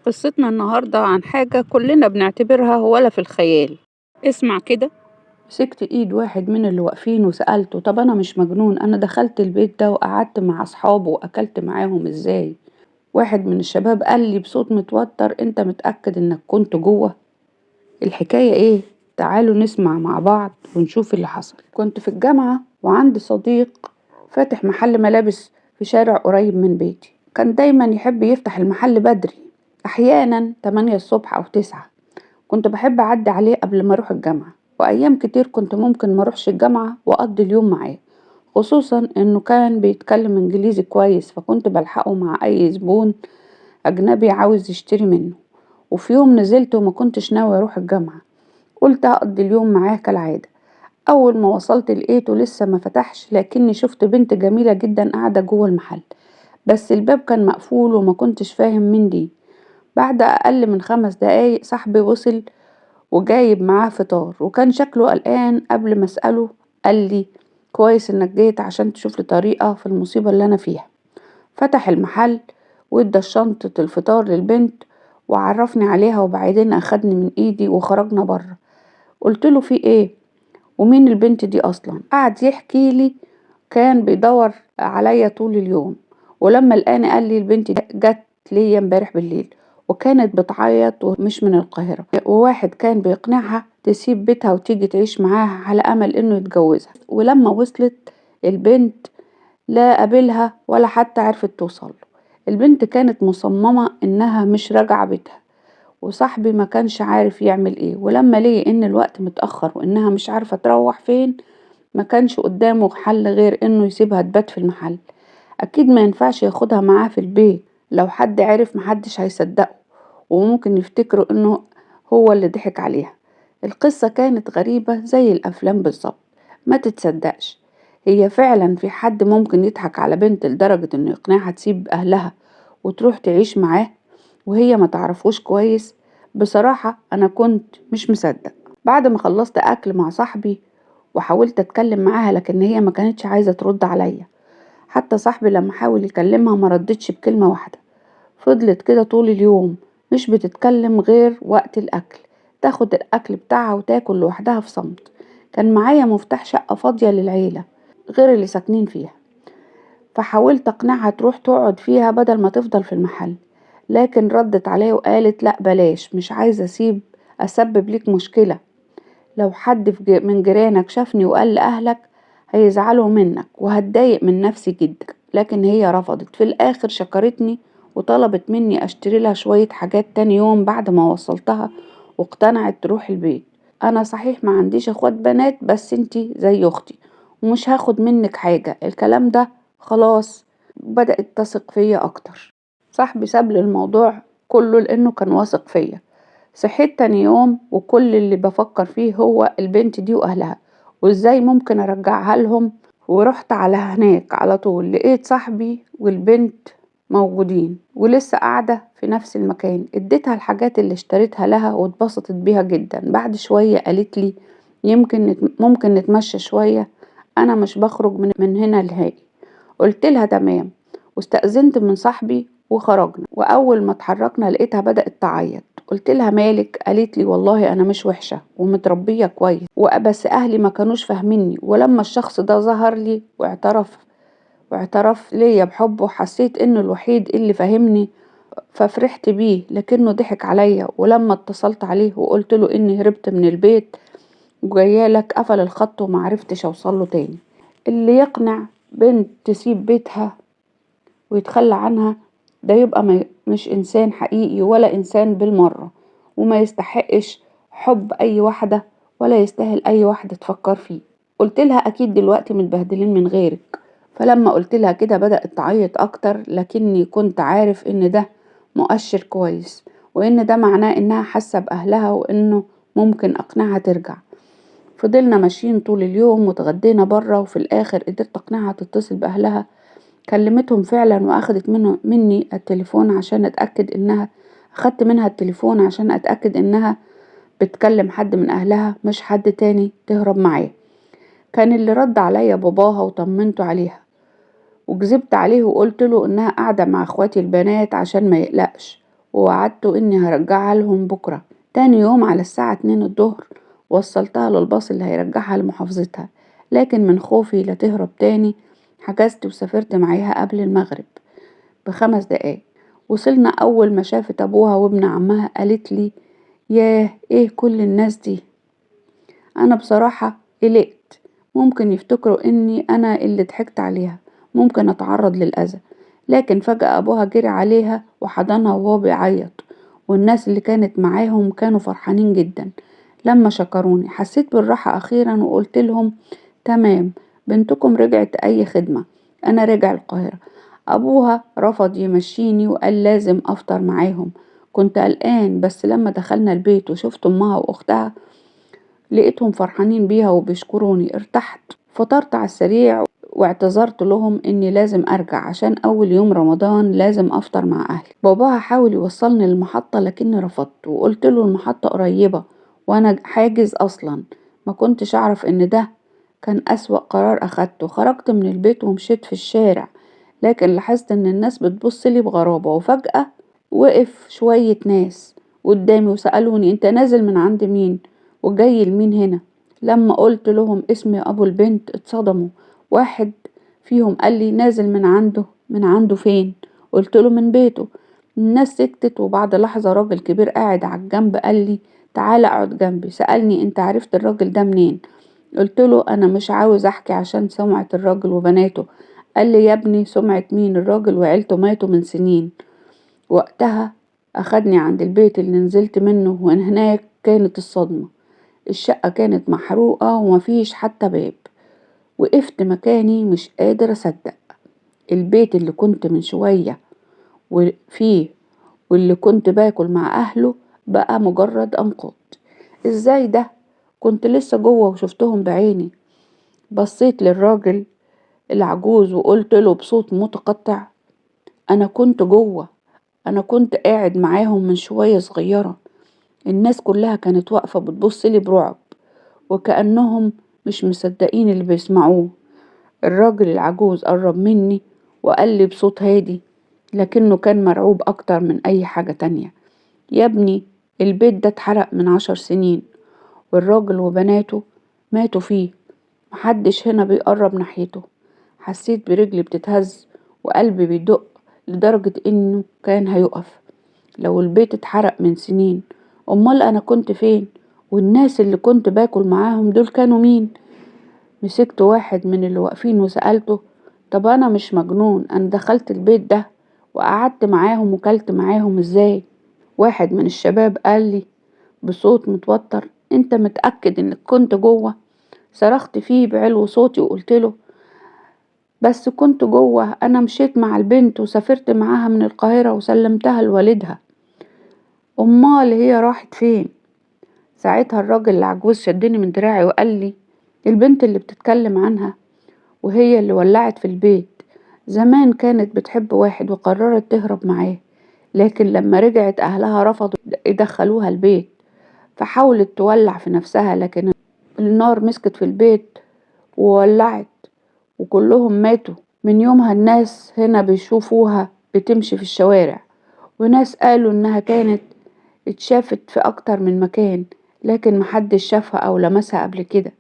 قصتنا النهاردة عن حاجة كلنا بنعتبرها ولا في الخيال. اسمع كده. مسكت ايد واحد من اللي واقفين وسألته: طب انا مش مجنون؟ انا دخلت البيت ده وقعدت مع اصحابه واكلت معاهم ازاي؟ واحد من الشباب قال لي بصوت متوتر: انت متأكد انك كنت جوه؟ الحكاية ايه؟ تعالوا نسمع مع بعض ونشوف اللي حصل. كنت في الجامعة وعندي صديق فاتح محل ملابس في شارع قريب من بيتي. كان دايما يحب يفتح المحل بدري، احيانا 8 الصبح او 9. كنت بحب اعدي عليه قبل ما اروح الجامعة، وايام كتير كنت ممكن ما اروحش الجامعة واقضي اليوم معاه، خصوصا انه كان بيتكلم انجليزي كويس، فكنت بلحقه مع اي زبون اجنبي عاوز يشتري منه. وفي يوم نزلت وما كنتش ناوي اروح الجامعة، قلت هقضي اليوم معاه كالعادة. اول ما وصلت لقيته لسه ما فتحش، لكني شفت بنت جميلة جدا قاعدة جوه المحل، بس الباب كان مقفول وما كنتش فاهم مين دي. بعد اقل من 5 دقايق صاحبي وصل وجايب معاه فطار، وكان شكله قلقان. قبل ما اسأله قال لي: كويس انك جيت عشان تشوف لي طريقة في المصيبة اللي انا فيها. فتح المحل وادى شنطة الفطار للبنت وعرفني عليها، وبعدين اخدني من ايدي وخرجنا بره. قلت له: في ايه؟ ومين البنت دي اصلا؟ قعد يحكي لي كان بيدور عليا طول اليوم، ولما لقاني قال لي: البنت دي جت ليا امبارح بالليل وكانت بتعيط ومش من القاهرة، وواحد كان بيقنعها تسيب بيتها وتيجي تعيش معاه على امل انه يتجوزها. ولما وصلت البنت لا قابلها ولا حتى عرفت توصل له. البنت كانت مصممة انها مش راجعة بيتها، وصاحبي ما كانش عارف يعمل ايه. ولما لقي ان الوقت متأخر وانها مش عارفة تروح فين، ما كانش قدامه حل غير انه يسيبها تبات في المحل. اكيد ما ينفعش ياخدها معاه في البيت، لو حد عرف محدش هيصدقه وممكن يفتكروا انه هو اللي ضحك عليها. القصة كانت غريبة زي الافلام بالظبط، ما تتصدقش. هي فعلا في حد ممكن يضحك على بنت لدرجة انه يقنعها تسيب اهلها وتروح تعيش معاه وهي ما تعرفوش كويس؟ بصراحة انا كنت مش مصدق. بعد ما خلصت اكل مع صاحبي وحاولت اتكلم معاها، لكن هي ما كانتش عايزة ترد عليا. حتى صاحبي لما حاول يكلمها ما ردتش بكلمة واحدة. فضلت كده طول اليوم مش بتتكلم غير وقت الأكل، تاخد الأكل بتاعها وتاكل لوحدها في صمت. كان معايا مفتاح شقة فاضية للعيلة غير اللي ساكنين فيها، فحاولت أقنعها تروح تقعد فيها بدل ما تفضل في المحل، لكن ردت عليا وقالت: لا بلاش، مش عايزة أسبب ليك مشكلة. لو حد من جيرانك شافني وقال لأهلك هيزعلوا منك وهتضايق من نفسي جدا. لكن هي رفضت. في الآخر شكرتني وطلبت مني أشتري لها شوية حاجات تاني يوم بعد ما وصلتها، واقتنعت تروح البيت. أنا صحيح ما عنديش اخوات بنات، بس انتي زي أختي ومش هاخد منك حاجة. الكلام ده خلاص بدأت تثق فيا أكتر. صاحبي ساب لي الموضوع كله لأنه كان واثق فيا. صحيت تاني يوم وكل اللي بفكر فيه هو البنت دي وأهلها وإزاي ممكن أرجعها لهم. ورحت على هناك على طول، لقيت صاحبي والبنت موجودين ولسه قاعدة في نفس المكان. اديتها الحاجات اللي اشتريتها لها واتبسطت بيها جدا. بعد شوية قالت لي: ممكن نتمشى شوية، أنا مش بخرج من هنا نهائي. قلت لها تمام، واستأذنت من صاحبي وخرجنا. وأول ما اتحركنا لقيتها بدأت تعيط. قلت لها: مالك؟ قالت لي: والله أنا مش وحشة ومتربية كويس، وبس أهلي ما كانوش فاهميني. ولما الشخص ده ظهر لي واعترف ليا بحبه، حسيت إنه الوحيد اللي فاهمني، ففرحت بيه. لكنه ضحك عليا. ولما اتصلت عليه وقلت له إني هربت من البيت وجايالك، قفل الخط ومعرفتش أوصله تاني. اللي يقنع بنت تسيب بيتها ويتخلى عنها ده يبقى مش إنسان حقيقي ولا إنسان بالمرة، وما يستحقش حب أي واحدة ولا يستاهل أي واحدة تفكر فيه. قلت لها: أكيد دلوقتي متبهدلين من غيرك. فلما قلت لها كده بدأت تعيط أكتر، لكني كنت عارف إن ده مؤشر كويس، وإن ده معناه إنها حاسة بأهلها وإنه ممكن أقنعها ترجع. فضلنا ماشيين طول اليوم وتغدينا برا، وفي الآخر قدرت أقنعها تتصل بأهلها. كلمتهم فعلا وأخدت مني التليفون عشان أتأكد أخدت منها التليفون عشان أتأكد إنها بتكلم حد من أهلها مش حد تاني تهرب معاه. كان اللي رد عليا باباها وطمنته عليها، وكذبت عليه وقلت له إنها قاعدة مع أخواتي البنات عشان ما يقلقش، ووعدته إني هرجعها لهم بكرة. تاني يوم على الساعة 2 الظهر وصلتها للباص اللي هيرجعها لمحافظتها، لكن من خوفي لا تهرب تاني حجزت وسافرت معاها قبل المغرب ب5 دقايق. وصلنا أول ما شافت أبوها وابن عمها قالت لي: ياه، إيه كل الناس دي؟ أنا بصراحة قلقت، ممكن يفتكروا إني أنا اللي ضحكت عليها، ممكن أتعرض للأذى. لكن فجأة أبوها جري عليها وحضنها وهو بيعيط، والناس اللي كانت معاهم كانوا فرحانين جدا. لما شكروني حسيت بالراحة أخيرا وقلت لهم: تمام، بنتكم رجعت أي خدمة، أنا راجع القاهرة. أبوها رفض يمشيني وقال لازم أفطر معاهم. كنت قلقان، بس لما دخلنا البيت وشفت أمها وأختها لقيتهم فرحانين بيها وبيشكروني ارتحت. فطرت على السريع واعتذرت لهم اني لازم ارجع عشان اول يوم رمضان لازم افطر مع اهلي. باباها حاول يوصلني للمحطة لكني رفضت وقلت له المحطة قريبة وانا حاجز اصلا. ما كنتش اعرف ان ده كان اسوأ قرار اخدته. خرجت من البيت ومشيت في الشارع، لكن لاحظت ان الناس بتبصلي بغرابة. وفجأة وقف شوية ناس قدامي وسألوني: انت نازل من عند مين وجاي لمين هنا؟ لما قلت لهم اسمي ابو البنت اتصدموا. واحد فيهم قال لي: نازل من عنده؟ من عنده فين؟ قلت له: من بيته. الناس سكتت، وبعد لحظة راجل كبير قاعد على الجنب قال لي: تعال اقعد جنبي. سألني: انت عرفت الراجل ده منين؟ قلت له: انا مش عاوز احكي عشان سمعة الراجل وبناته. قال لي: يا ابني، سمعة مين؟ الراجل وعيلته ماتوا من سنين. وقتها اخدني عند البيت اللي نزلت منه، وهناك كانت الصدمة. الشقة كانت محروقة ومفيش حتى باب. وقفت مكاني مش قادر أصدق. البيت اللي كنت من شوية وفيه واللي كنت باكل مع أهله بقى مجرد أنقاض. إزاي ده؟ كنت لسه جوه وشفتهم بعيني. بصيت للراجل العجوز وقلت له بصوت متقطع: أنا كنت جوه، أنا كنت قاعد معاهم من شوية صغيرة. الناس كلها كانت واقفة بتبصلي برعب وكأنهم مش مصدقين اللي بيسمعوه. الراجل العجوز قرب مني وقال لي بصوت هادي لكنه كان مرعوب أكتر من أي حاجة تانية: يا ابني، البيت ده اتحرق من 10 سنين، والراجل وبناته ماتوا فيه. محدش هنا بيقرب ناحيته. حسيت برجلي بتتهز وقلبي بيدق لدرجة إنه كان هيقف. لو البيت اتحرق من سنين، أمال أنا كنت فين؟ والناس اللي كنت باكل معاهم دول كانوا مين؟ مسكت واحد من اللي واقفين وسألته: طب أنا مش مجنون؟ أنا دخلت البيت ده وقعدت معاهم وكلت معاهم إزاي؟ واحد من الشباب قال لي بصوت متوتر: أنت متأكد إنك كنت جوه؟ صرخت فيه بعلو صوتي وقلت له: بس كنت جوه، أنا مشيت مع البنت وسافرت معاها من القاهرة وسلمتها لوالدها. أمال هي راحت فين؟ ساعتها الراجل العجوز شدني من دراعي وقال لي: البنت اللي بتتكلم عنها وهي اللي ولعت في البيت زمان كانت بتحب واحد وقررت تهرب معاه، لكن لما رجعت أهلها رفضوا يدخلوها البيت، فحاولت تولع في نفسها لكن النار مسكت في البيت وولعت وكلهم ماتوا. من يومها الناس هنا بيشوفوها بتمشي في الشوارع، وناس قالوا إنها كانت اتشافت في أكتر من مكان، لكن محدش شافها أو لمسها قبل كده.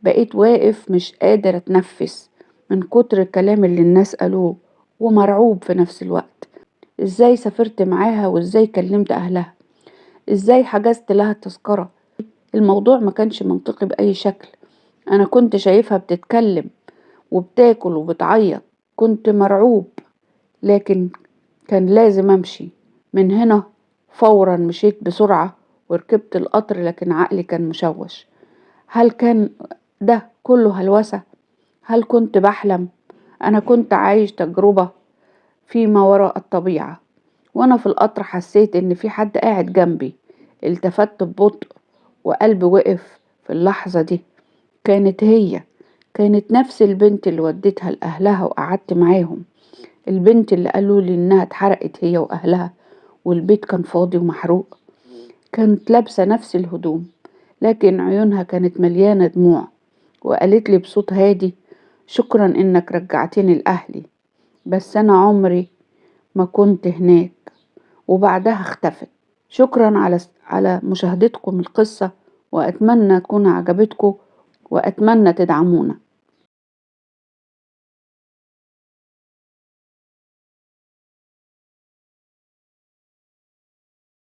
بقيت واقف مش قادر أتنفس من كتر الكلام اللي الناس قالوه، ومرعوب في نفس الوقت. ازاي سافرت معاها وازاي كلمت أهلها؟ ازاي حجزت لها تذكرة؟ الموضوع ما كانش منطقي بأي شكل. أنا كنت شايفها بتتكلم وبتاكل وبتعيط. كنت مرعوب، لكن كان لازم أمشي من هنا فورا. مشيت بسرعة وركبت القطر، لكن عقلي كان مشوش. هل كان ده كله هلوسة؟ هل كنت بحلم؟ أنا كنت عايش تجربة فيما وراء الطبيعة. وأنا في القطر حسيت إن في حد قاعد جنبي. التفت ببطء وقلبي وقف في اللحظة دي. كانت هي، كانت نفس البنت اللي وديتها لأهلها وقعدت معاهم. البنت اللي قالوا لي إنها اتحرقت هي وأهلها والبيت كان فاضي ومحروق. كانت لابسة نفس الهدوم، لكن عيونها كانت مليانة دموع. وقالت لي بصوت هادي: شكرا إنك رجعتني لأهلي، بس أنا عمري ما كنت هناك وبعدها اختفت. شكرا على مشاهدتكم القصة، وأتمنى تكون عجبتكم، وأتمنى تدعمونا.